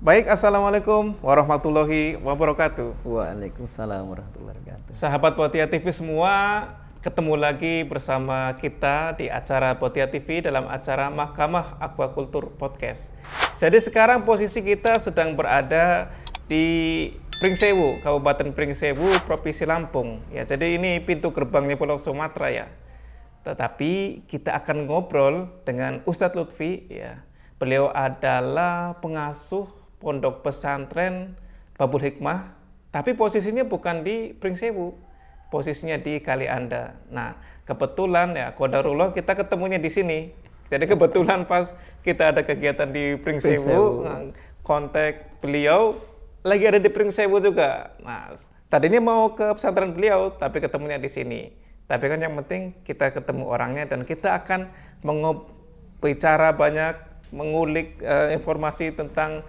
Baik, Assalamualaikum warahmatullahi wabarakatuh. Waalaikumsalam warahmatullahi wabarakatuh. Sahabat Potia TV semua, ketemu lagi bersama kita di acara Potia TV dalam acara Mahkamah Aquaculture Podcast. Jadi sekarang posisi kita sedang berada di Pringsewu, Kabupaten Pringsewu, Provinsi Lampung. Ya, jadi ini pintu gerbangnya Pulau Sumatera ya. Tetapi kita akan ngobrol dengan Ustadz Lutfi ya. Beliau adalah pengasuh Pondok Pesantren Babul Hikmah, tapi posisinya bukan di Pringsewu, posisinya di Kalianda. Nah, kebetulan ya qadarullah kita ketemunya di sini. Jadi kebetulan pas kita ada kegiatan di Pringsewu, kontak beliau lagi ada di Pringsewu juga. Nah, tadinya mau ke pesantren beliau, tapi ketemunya di sini. Tapi kan yang penting kita ketemu orangnya dan kita akan bicara banyak, mengulik informasi tentang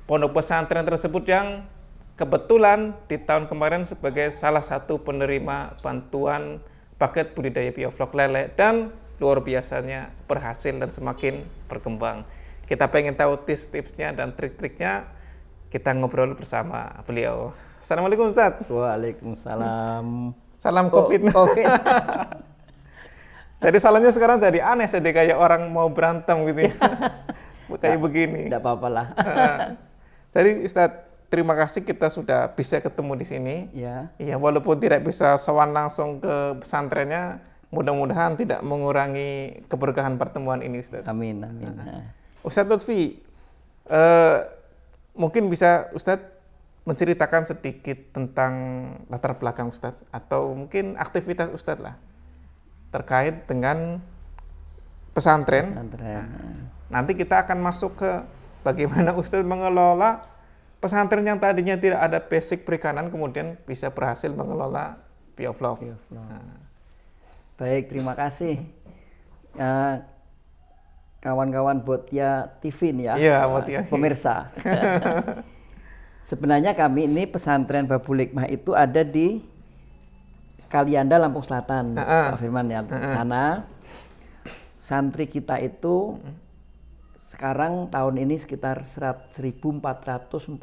pondok pesantren tersebut yang kebetulan di tahun kemarin sebagai salah satu penerima bantuan paket budidaya bioflok lele dan luar biasanya berhasil dan semakin berkembang. Kita pengen tahu tips-tipsnya dan trik-triknya, kita ngobrol bersama beliau. Assalamualaikum Ustadz. Waalaikumsalam. Salam COVID. Jadi salamnya sekarang jadi aneh, jadi kayak orang mau berantem gitu ya. Kayak begini. Tidak apa-apa lah. Jadi Ustadz, terima kasih kita sudah bisa ketemu di sini. Ya. Iya, walaupun tidak bisa sowan langsung ke pesantrennya, mudah-mudahan tidak mengurangi keberkahan pertemuan ini, Ustadz. Amin, amin. Ustadz Lutfi, mungkin bisa Ustadz menceritakan sedikit tentang latar belakang Ustadz atau mungkin aktivitas Ustadz lah terkait dengan pesantren. Nanti kita akan masuk ke bagaimana Ustadz mengelola pesantren yang tadinya tidak ada basic perikanan, kemudian bisa berhasil mengelola bioflok. Baik, terima kasih. Kawan-kawan Potia TV nih ya, pemirsa. Sebenarnya kami ini pesantren Babul Hikmah itu ada di Kalianda, Lampung Selatan, Pak Firman ya. Sana santri kita itu sekarang tahun ini sekitar 1.440. 1.440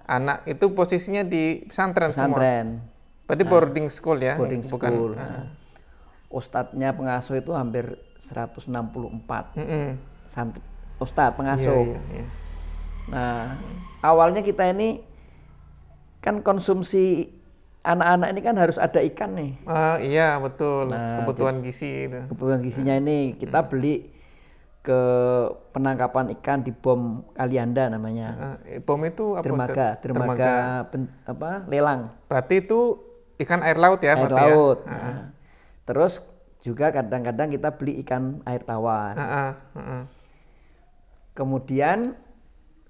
anak itu posisinya di pesantren semua. Berarti boarding school ya? Boarding school. Ustadznya pengasuh itu hampir 164. Ustadz pengasuh. Iya. Nah, awalnya kita ini kan konsumsi anak-anak ini kan harus ada ikan nih. Iya betul. Nah, kebutuhan gizi itu. Kebutuhan gizinya ini kita beli ke penangkapan ikan di BOM Kalianda namanya. BOM itu apa? Dermaga lelang. Berarti itu ikan air laut ya? Air laut. Ya? Nah, terus juga kadang-kadang kita beli ikan air tawar. Kemudian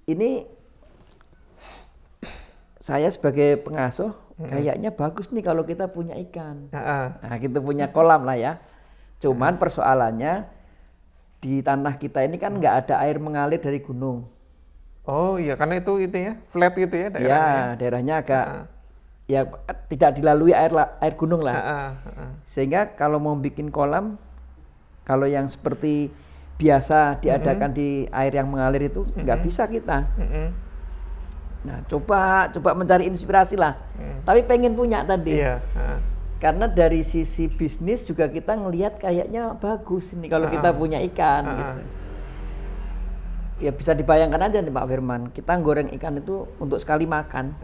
ini saya sebagai pengasuh kayaknya bagus nih kalau kita punya ikan. Nah, kita punya kolam lah ya. Cuman persoalannya di tanah kita ini kan nggak ada air mengalir dari gunung. Oh iya, karena itu ya, flat gitu ya daerahnya. Ya, daerahnya agak ya tidak dilalui air gunung lah. Sehingga kalau mau bikin kolam, kalau yang seperti biasa diadakan di air yang mengalir itu nggak bisa kita. Nah, coba mencari inspirasi lah. Tapi pengen punya tadi. Iya. Karena dari sisi bisnis juga kita ngelihat kayaknya bagus ini kalau kita punya ikan. Gitu. Ya bisa dibayangkan aja nih Pak Firman. Kita goreng ikan itu untuk sekali makan.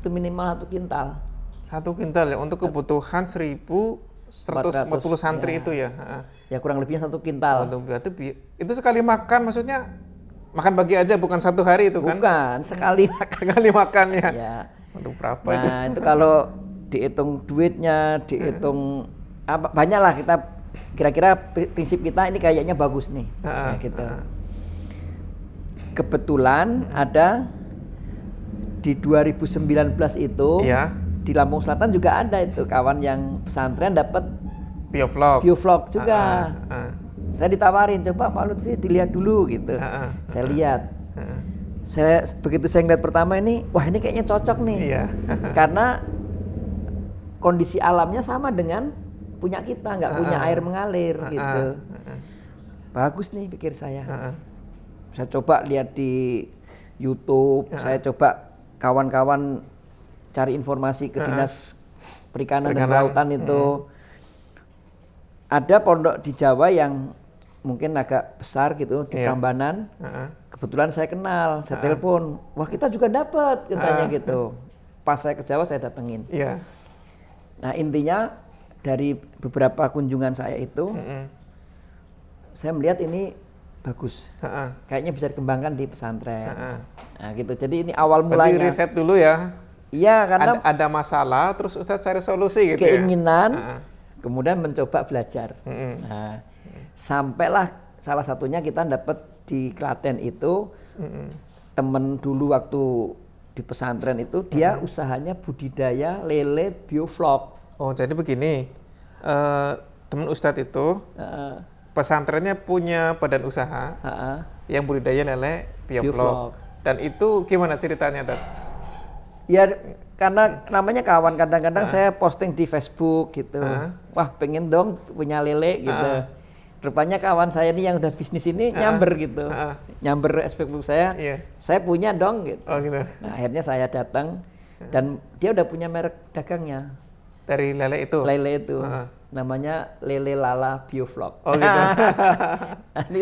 Itu minimal 1 kintal. 1 kintal ya untuk kebutuhan 1.140 santri itu ya. Ya kurang lebihnya 1 kintal. Berarti itu sekali makan maksudnya makan bagi aja bukan 1 hari itu kan? Bukan, sekali makan. Sekali makan ya. Untuk berapa itu? Nah, itu kalau dihitung duitnya, dihitung banyak lah kita kira-kira prinsip kita ini kayaknya bagus nih. Gitu. Kebetulan ada di 2019 itu di Lampung Selatan juga ada itu kawan yang pesantren dapat bioflok juga. Saya ditawarin, coba Pak Lutfi dilihat dulu gitu. Saya lihat. Begitu saya ngeliat pertama ini, wah ini kayaknya cocok nih. Karena kondisi alamnya sama dengan punya kita, nggak punya air mengalir gitu. Bagus nih pikir saya. Saya coba lihat di YouTube, saya coba kawan-kawan cari informasi ke Dinas Perikanan dan Kelautan itu. Ada pondok di Jawa yang mungkin agak besar gitu, di Prambanan. Kebetulan saya kenal, saya telepon, wah kita juga dapat katanya gitu. Pas saya ke Jawa saya datengin. Nah intinya dari beberapa kunjungan saya itu, saya melihat ini bagus, kayaknya bisa dikembangkan di pesantren. Nah gitu, jadi ini awal mulanya. Berarti riset dulu ya? Iya, karena ada masalah, terus Ustadz cari solusi gitu keinginan, kemudian mencoba belajar. Nah, sampailah salah satunya kita dapat di Klaten itu, temen dulu waktu di pesantren itu, dia usahanya budidaya lele bioflok. Oh jadi begini, temen Ustadz itu, pesantrennya punya badan usaha yang budidaya lele bioflok. Dan itu gimana ceritanya, Dad? Ya karena namanya kawan, kadang-kadang saya posting di Facebook gitu. Wah pengen dong punya lele gitu. Rupanya kawan saya ini yang udah bisnis ini nyamber gitu. Nyamber Facebook saya, saya punya dong gitu. Oh, gitu. Nah, akhirnya saya datang dan dia udah punya merek dagangnya. Dari lele itu? Lele itu. Namanya Lele Lala Bioflok. Oh gitu.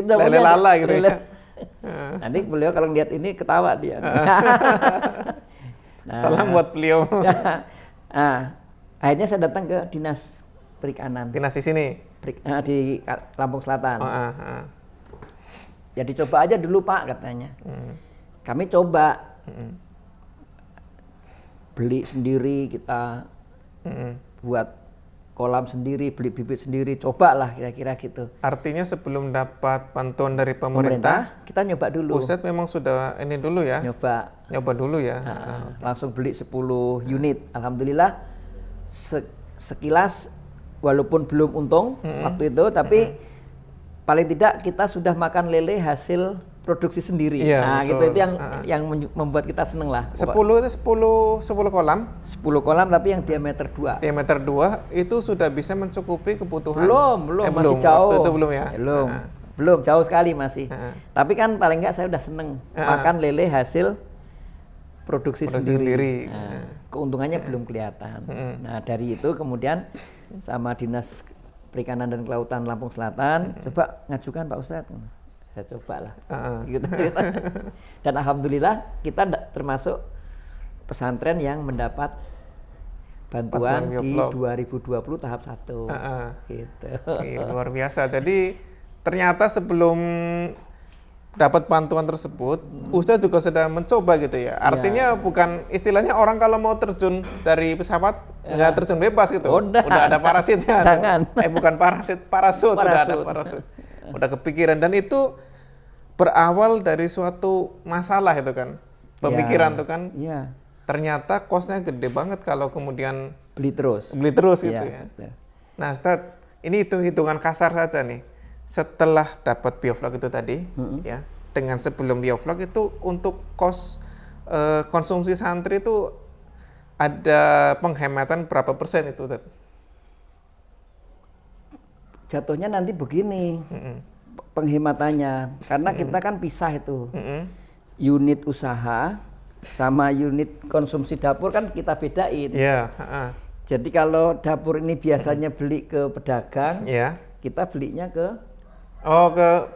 Lele Lala gitu ya. Nanti beliau kalau lihat ini ketawa dia. Salam buat beliau. Nah, akhirnya saya datang ke Dinas Perikanan. Dinas di sini? Di Lampung Selatan. Ya dicoba aja dulu Pak katanya. Kami coba. Beli sendiri kita. Buat kolam sendiri, beli bibit sendiri, cobalah kira-kira gitu. Artinya sebelum dapat bantuan dari pemerintah kita nyoba dulu. Ustadz memang sudah ini dulu ya? Nyoba dulu ya? Langsung beli 10 unit. Alhamdulillah sekilas walaupun belum untung waktu itu, tapi paling tidak kita sudah makan lele hasil produksi sendiri. Nah, betul. Gitu itu yang membuat kita seneng lah. 10 kolam? 10 kolam tapi yang diameter 2. Diameter 2 itu sudah bisa mencukupi kebutuhan? Belum, masih jauh. Waktu itu belum ya? Belum, jauh sekali masih. Tapi kan paling enggak saya udah seneng makan lele hasil produksi sendiri. Nah, keuntungannya belum kelihatan. Nah, dari itu kemudian sama Dinas Perikanan dan Kelautan Lampung Selatan coba ngajukan Pak Ustadz. Saya coba lah. Gitu. Dan alhamdulillah kita termasuk pesantren yang mendapat bantuan di 2020 tahap 1. Gitu. Luar biasa. Jadi ternyata sebelum dapat bantuan tersebut, Ustadz juga sudah mencoba gitu ya. Artinya bukan istilahnya orang kalau mau terjun dari pesawat nggak terjun bebas gitu. Udah ada parasitnya. Jangan. Bukan parasut. Udah ada parasut. Udah kepikiran, dan itu berawal dari suatu masalah itu kan, pemikiran tuh kan. Ternyata kosnya gede banget kalau kemudian beli terus gitu ya. Nah Ustadz, ini hitungan kasar saja nih. Setelah dapat bioflok itu tadi, ya, dengan sebelum bioflok itu untuk kos konsumsi santri itu ada penghematan berapa persen itu, Ustadz? Jatuhnya nanti begini penghematannya, karena kita kan pisah itu unit usaha sama unit konsumsi dapur kan kita bedain. Jadi kalau dapur ini biasanya beli ke pedagang, kita belinya ke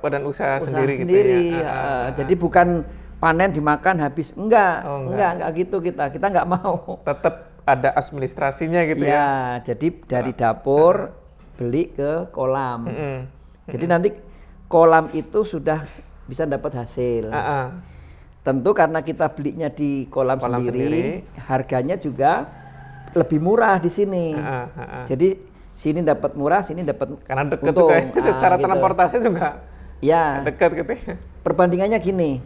badan usaha sendiri gitu ya. Jadi bukan panen dimakan habis, enggak gitu, kita nggak mau. Tetap ada administrasinya gitu ya. Jadi dari dapur beli ke kolam. Jadi nanti kolam itu sudah bisa dapat hasil. Tentu karena kita belinya di kolam sendiri, harganya juga lebih murah di sini. Jadi sini dapat murah, sini dapat karena dekat juga secara gitu. Transportasi juga dekat gitu. Perbandingannya gini.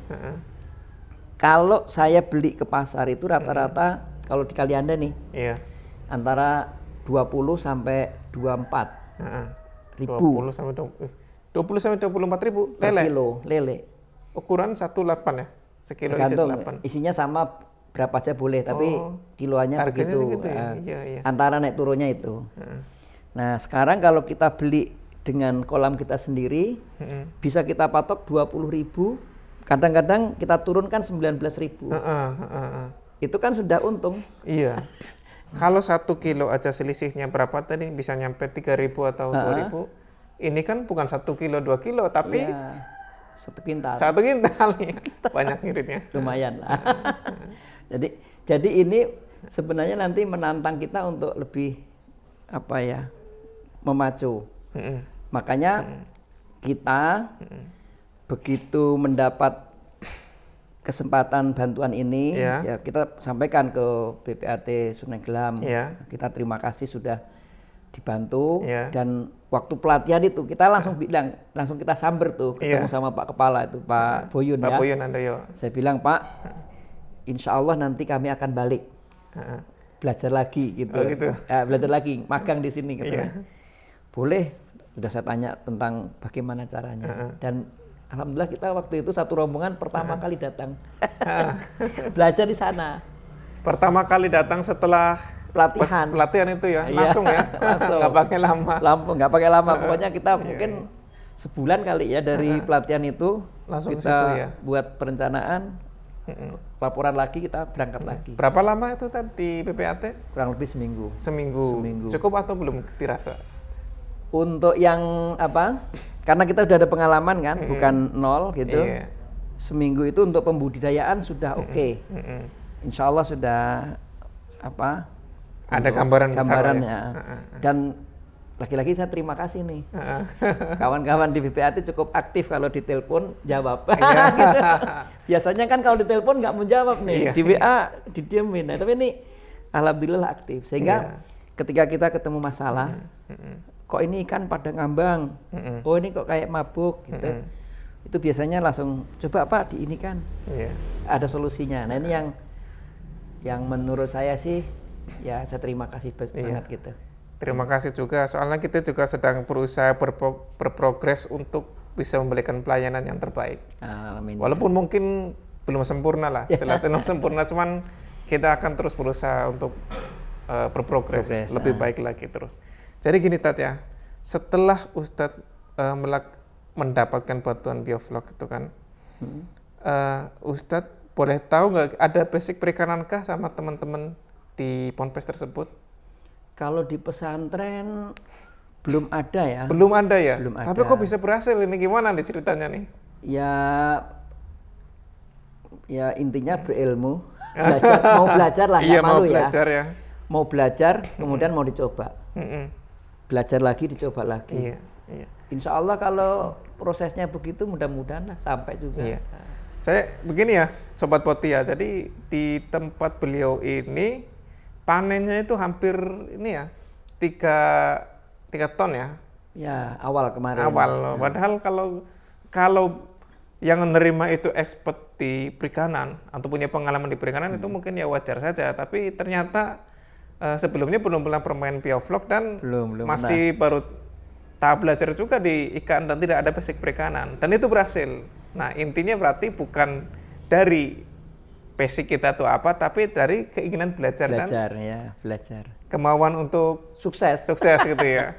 Kalau saya beli ke pasar itu rata-rata kalau di Kalianda nih, antara 20 sampai 24 ribu. 20 sampai 24 ribu lele. Kilo lele. Ukuran 1,8 ya? Sekilo tergantung, isi 8. Isinya sama berapa aja boleh, tapi kiloannya begitu. Segitu ya? Antara naik turunnya itu. Nah sekarang kalau kita beli dengan kolam kita sendiri, bisa kita patok 20 ribu kadang-kadang kita turunkan 19.000. Itu kan sudah untung. Iya. Kalau 1 kilo aja selisihnya berapa tadi, bisa nyampe 3.000 atau 2.000. Ini kan bukan 1 kilo 2 kilo tapi 1 kintal. 1 kintal nih. Banyak ngiritnya. Lumayan lah. Jadi ini sebenarnya nanti menantang kita untuk lebih memacu. Makanya kita begitu mendapat kesempatan bantuan ini, ya kita sampaikan ke BPAT Sungai Gelam. Kita terima kasih sudah dibantu, dan waktu pelatihan itu kita langsung bilang, langsung kita samber tuh ketemu sama Pak Kepala itu, Pak Boyun. Pak Boyun Handoyo. Saya bilang, Pak, insya Allah nanti kami akan balik belajar lagi gitu. Belajar lagi, magang di sini gitu. Boleh, udah saya tanya tentang bagaimana caranya. Dan alhamdulillah kita waktu itu satu rombongan pertama kali datang belajar di sana. Pertama kali datang setelah pelatihan itu ya, langsung ya, nggak pakai lama. Nggak pakai lama, pokoknya kita mungkin sebulan kali ya dari pelatihan itu langsung kita buat perencanaan, laporan lagi, kita berangkat lagi. Berapa lama itu tadi PPAT? Kurang lebih seminggu. Cukup atau belum dirasa? Untuk yang karena kita sudah ada pengalaman kan, bukan nol gitu. Seminggu itu untuk pembudidayaan sudah oke. Insya Allah sudah ada gambarannya. Ya. Dan lagi-lagi saya terima kasih nih. Kawan-kawan di BPAT cukup aktif, kalau ditelepon jawab. Gitu. Biasanya kan kalau ditelepon nggak mau jawab nih, di WA didiemin. Nah, tapi ini alhamdulillah aktif, sehingga ketika kita ketemu masalah, kok ini ikan pada ngambang, oh ini kok kayak mabuk gitu. Itu biasanya langsung coba Pak diinikan. Ada solusinya. Nah, ini yang menurut saya sih, ya saya terima kasih banget gitu. Terima kasih juga, soalnya kita juga sedang berusaha berprogres untuk bisa memberikan pelayanan yang terbaik. Amin. Walaupun mungkin belum sempurna lah, jelas belum sempurna, cuman kita akan terus berusaha untuk berprogres lebih baik lagi terus. Jadi gini Tat ya, setelah Ustadz mendapatkan bantuan Biovlog itu kan, Ustadz boleh tahu nggak ada basic perikanankah sama teman-teman di Ponpes tersebut? Kalau di pesantren belum ada ya. Belum ada ya? Belum ada. Tapi kok bisa berhasil ini, gimana nih ceritanya nih? Ya intinya berilmu, mau belajar lah, nggak malu ya. Mau belajar, kemudian mau dicoba. Belajar lagi, dicoba lagi. Insya Allah kalau prosesnya begitu, mudah-mudahan lah sampai juga. Saya begini ya, Sobat Poti ya, jadi di tempat beliau ini panennya itu hampir ini ya 3 ton ya. Ya, awal kemarin. Padahal kalau yang menerima itu expert di perikanan atau punya pengalaman di perikanan itu mungkin ya wajar saja, tapi ternyata sebelumnya belum pernah bermain Biovlog dan masih baru tahap belajar juga di ikan dan tidak ada basic perikanan, dan itu berhasil. Nah, intinya berarti bukan dari basic kita tuh apa, tapi dari keinginan belajar kemauan untuk sukses gitu ya.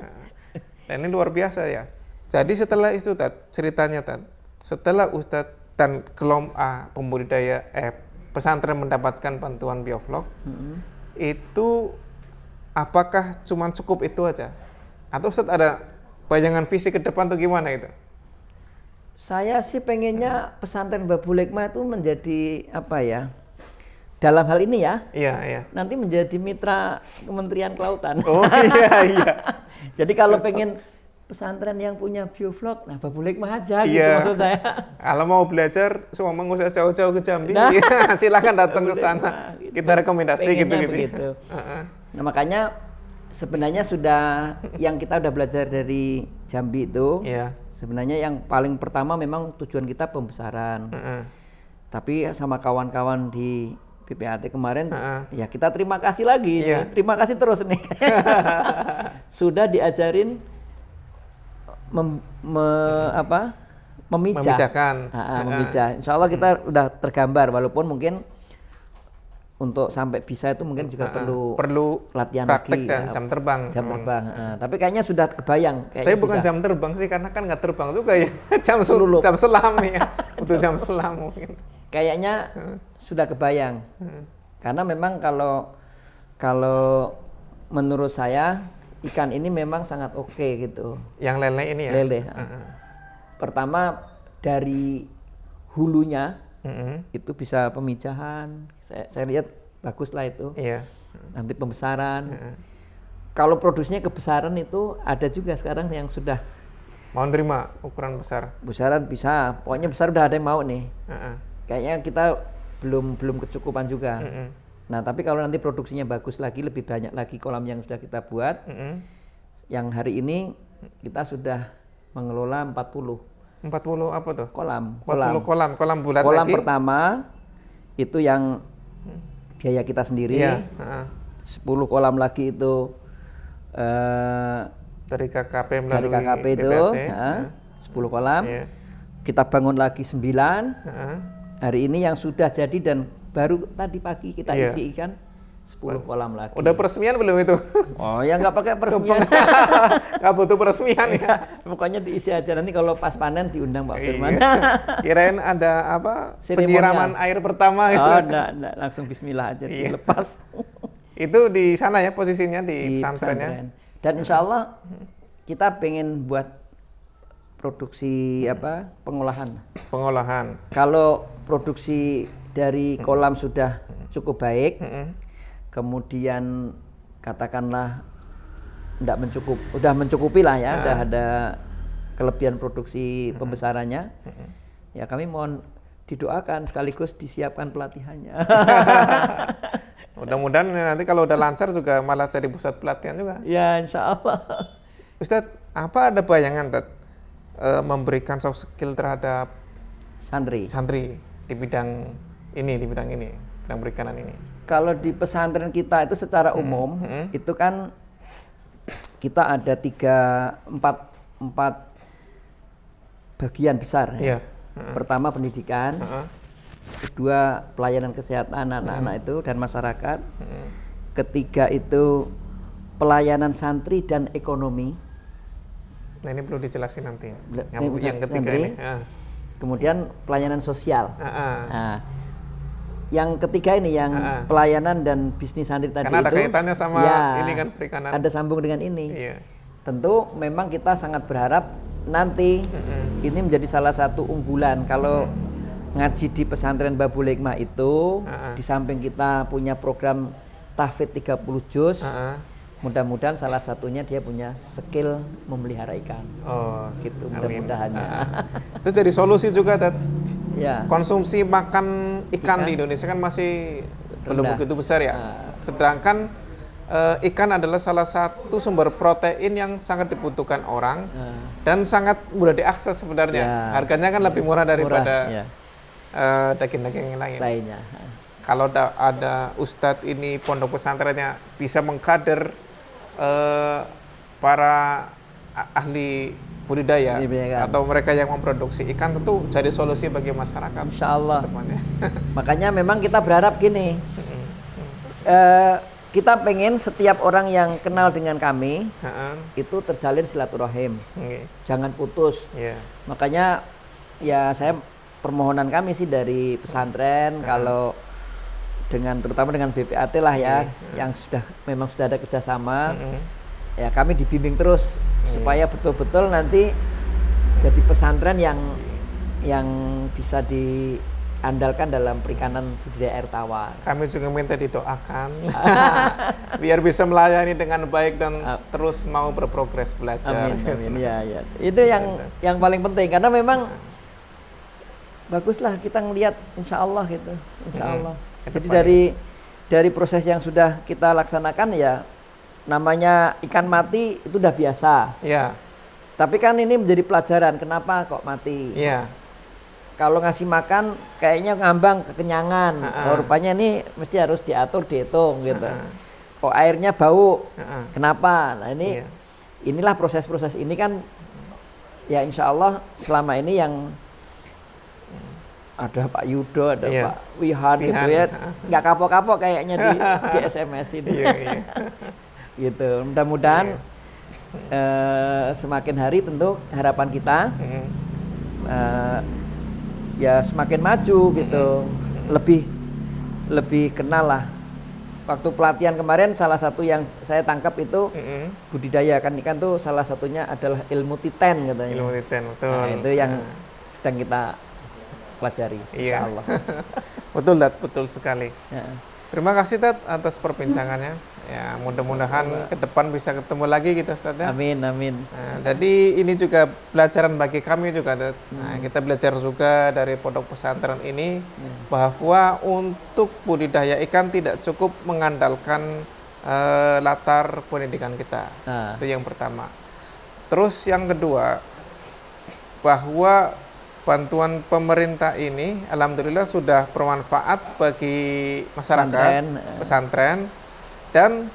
Dan ini luar biasa ya. Jadi setelah itu ceritanya setelah Ustadz dan kelompok pembudidaya pesantren mendapatkan bantuan Biovlog, itu apakah cuma cukup itu aja? Atau Ustadz ada bayangan visi ke depan tuh gimana itu? Saya sih pengennya pesantren Babul Hikmah itu menjadi dalam hal ini ya. Nanti menjadi mitra Kementerian Kelautan. Oh iya. Jadi kalau pengen pesantren yang punya Biovlog, nah Babul Hikmah aja gitu maksud saya. Kalau mau belajar, semua nggak usah jauh-jauh ke Jambi, silakan datang ke sana. Gitu. Kita rekomendasi gitu. Nah makanya sebenarnya sudah yang kita udah belajar dari Jambi itu. Sebenarnya yang paling pertama memang tujuan kita pembesaran. Tapi sama kawan-kawan di BPAT kemarin, ya kita terima kasih lagi. Terima kasih terus nih. Sudah diajarin memijah. Memijahkan. Memijah. Insya Allah kita udah tergambar, walaupun mungkin untuk sampai bisa itu mungkin juga perlu latihan praktek lagi, dan jam terbang. Tapi kayaknya sudah kebayang. Tapi bukan jam terbang sih, karena kan nggak terbang juga ya. Jam selam ya, untuk jam selam mungkin. Kayaknya sudah kebayang. Karena memang kalau menurut saya ikan ini memang sangat oke gitu. Yang lele ini ya. Lele. Pertama dari hulunya. Itu bisa pemijahan, saya lihat bagus lah itu. Iya. Nanti pembesaran. Kalau produksinya kebesaran itu ada juga sekarang yang sudah mau nerima ukuran besar. Besaran bisa, pokoknya besar udah ada yang mau nih. Kayaknya kita belum kecukupan juga. Nah tapi kalau nanti produksinya bagus lagi, lebih banyak lagi kolam yang sudah kita buat. Yang hari ini kita sudah mengelola 40 apa tuh? Kolam bulat kolam lagi. Pertama itu yang biaya kita sendiri. Iya. 10 kolam lagi itu dari KKP melalui itu BPAT. 10 kolam. Iya. Kita bangun lagi 9. Hari ini yang sudah jadi dan baru tadi pagi kita isi ikan 10 kolam lagi. Udah peresmian belum itu? Oh ya nggak pakai peresmian. Nggak butuh peresmian ya. Pokoknya diisi aja, nanti kalau pas panen diundang Pak Firman. Kirain ada apa? Penyiraman air pertama gitu. Oh enggak, langsung bismillah aja dilepas. Itu di sana ya posisinya di pesantrennya. Dan insya Allah kita pengen buat produksi pengolahan. Kalau produksi dari kolam sudah cukup baik, kemudian katakanlah udah mencukupi lah ya, udah ada kelebihan produksi pembesarannya, ya kami mohon didoakan sekaligus disiapkan pelatihannya. Mudah-mudahan nanti kalau udah lancar juga malah jadi pusat pelatihan juga. Ya insya Allah. Ustadz, apa ada bayangan memberikan soft skill terhadap santri di bidang perikanan ini? Kalau di pesantren kita itu secara umum itu kan kita ada 4 bagian besar. Ya. Pertama pendidikan, kedua pelayanan kesehatan anak-anak itu dan masyarakat, ketiga itu pelayanan santri dan ekonomi. Nah ini perlu dijelasin nanti. Yang ketiga ini. Kemudian pelayanan sosial. Nah, yang ketiga ini yang pelayanan dan bisnis santri tadi karena itu. Karena ada kaitannya sama ini kan perikanan. Ada sambung dengan ini. Iya. Tentu memang kita sangat berharap nanti ini menjadi salah satu unggulan kalau ngaji di pesantren Babul Hikmah itu. Di samping kita punya program tahfidz 30 juz. Mudah-mudahan salah satunya dia punya skill memelihara ikan. Oh, gitu mudah-mudahannya. Itu jadi solusi juga, Ted. Ya. Konsumsi makan ikan di Indonesia kan masih belum begitu besar ya. Sedangkan ikan adalah salah satu sumber protein yang sangat dibutuhkan orang dan sangat mudah diakses sebenarnya. Harganya kan lebih murah daripada daging-daging yang lainnya. Kalau ada ustadz ini pondok pesantrennya bisa mengkader para ahli budidaya atau mereka yang memproduksi ikan, tentu jadi solusi bagi masyarakat. Insya Allah. Makanya memang kita berharap gini, kita pengen setiap orang yang kenal dengan kami itu terjalin silaturahim, jangan putus. Makanya ya saya permohonan kami sih dari pesantren kalau terutama dengan BPAT lah ya, yang memang sudah ada kerjasama, ya kami dibimbing terus supaya betul-betul nanti jadi pesantren yang bisa diandalkan dalam perikanan budidaya air tawar. Kami juga minta didoakan biar bisa melayani dengan baik dan terus mau berprogres belajar. Amin. Ya. Itu yang paling penting karena memang baguslah kita ngelihat insya Allah gitu, insya Allah. Jadi dari proses yang sudah kita laksanakan ya, namanya ikan mati itu udah biasa. Iya. Tapi kan ini menjadi pelajaran kenapa kok mati. Iya. Kalau ngasih makan kayaknya ngambang kekenyangan. Rupanya ini mesti harus diatur, dihitung gitu. Kok airnya bau. Kenapa? Nah inilah proses-proses ini kan ya insya Allah selama ini yang ada Pak Yudo, ada Pak Wihan gitu ya, nggak kapok-kapok kayaknya di SMS ini. Gitu. Mudah-mudahan semakin hari tentu harapan kita ya semakin maju gitu, lebih kenal lah. Waktu pelatihan kemarin salah satu yang saya tangkap itu budidaya ikan tuh salah satunya adalah ilmu titen katanya. Ilmu titen, betul. Nah, itu yang sedang kita pelajari, insya Allah. Betul, Dad, betul sekali. Terima kasih, Dad, atas perbincangannya. Ya, mudah-mudahan ke depan bisa ketemu lagi gitu, Ustaz ya. Amin, amin. Nah, jadi ini juga pelajaran bagi kami juga, Dad. Nah, kita belajar juga dari pondok pesantren ini bahwa untuk budidaya ikan tidak cukup mengandalkan latar pendidikan kita. Itu yang pertama. Terus yang kedua, bahwa bantuan pemerintah ini alhamdulillah sudah bermanfaat bagi masyarakat pesantren dan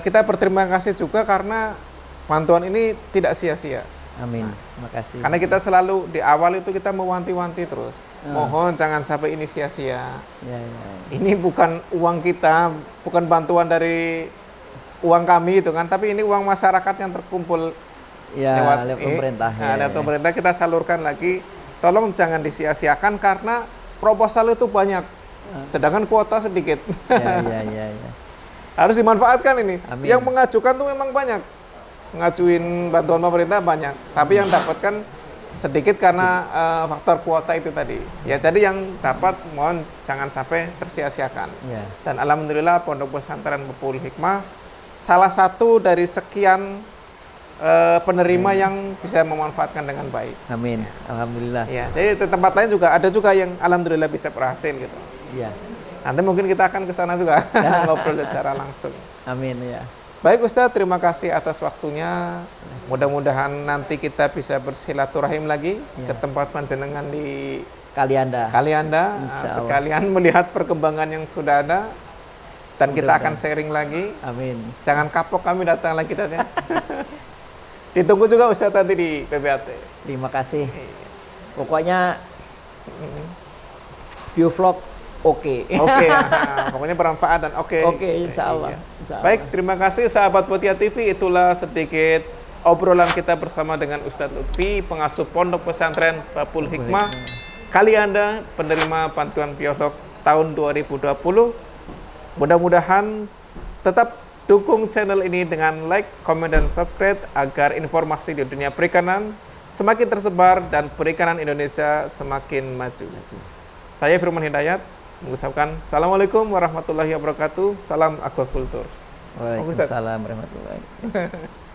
kita berterima kasih juga karena bantuan ini tidak sia-sia. Amin. Terima kasih. Karena kita selalu di awal itu kita mewanti-wanti terus. Mohon jangan sampai ini sia-sia. Ini bukan uang kita, bukan bantuan dari uang kami itu kan, tapi ini uang masyarakat yang terkumpul lewat pemerintah. Lewat pemerintah kita salurkan lagi. Tolong jangan disia-siakan karena proposal itu banyak, sedangkan kuota sedikit. Harus dimanfaatkan ini. Amin. Yang mengajukan tuh memang banyak, ngajuin bantuan pemerintah banyak, tapi yang dapatkan sedikit karena faktor kuota itu tadi. Ya, jadi yang dapat mohon jangan sampai tersia-siakan. Dan alhamdulillah Pondok Pesantren Baitul Hikmah salah satu dari sekian penerima yang bisa memanfaatkan dengan baik. Amin. Alhamdulillah. Ya, jadi di tempat lain juga ada juga yang alhamdulillah bisa berhasil gitu. Iya. Nanti mungkin kita akan ke sana juga ngobrol secara langsung. Amin ya. Baik Ustadz, terima kasih atas waktunya. Mudah-mudahan nanti kita bisa bersilaturahim lagi ke tempat panjenengan di Kalianda. Sekalian melihat perkembangan yang sudah ada. Dan kita akan sharing lagi. Amin. Jangan kapok kami datang lagi tadi. Ditunggu juga Ustadz tadi di PBAT. Terima kasih. Pokoknya biovlog oke. Pokoknya bermanfaat dan oke. Oke, insya Allah. Baik, terima kasih sahabat Botia TV. Itulah sedikit obrolan kita bersama dengan Ustadz Lutfi, pengasuh Pondok Pesantren Baitul Hikmah Kalianda, penerima bantuan biolog tahun 2020. Mudah-mudahan tetap dukung channel ini dengan like, komen, dan subscribe agar informasi di dunia perikanan semakin tersebar dan perikanan Indonesia semakin maju. Saya Firman Hidayat mengucapkan Assalamualaikum warahmatullahi wabarakatuh. Salam aquaculture. Waalaikumsalam warahmatullahi wabarakatuh.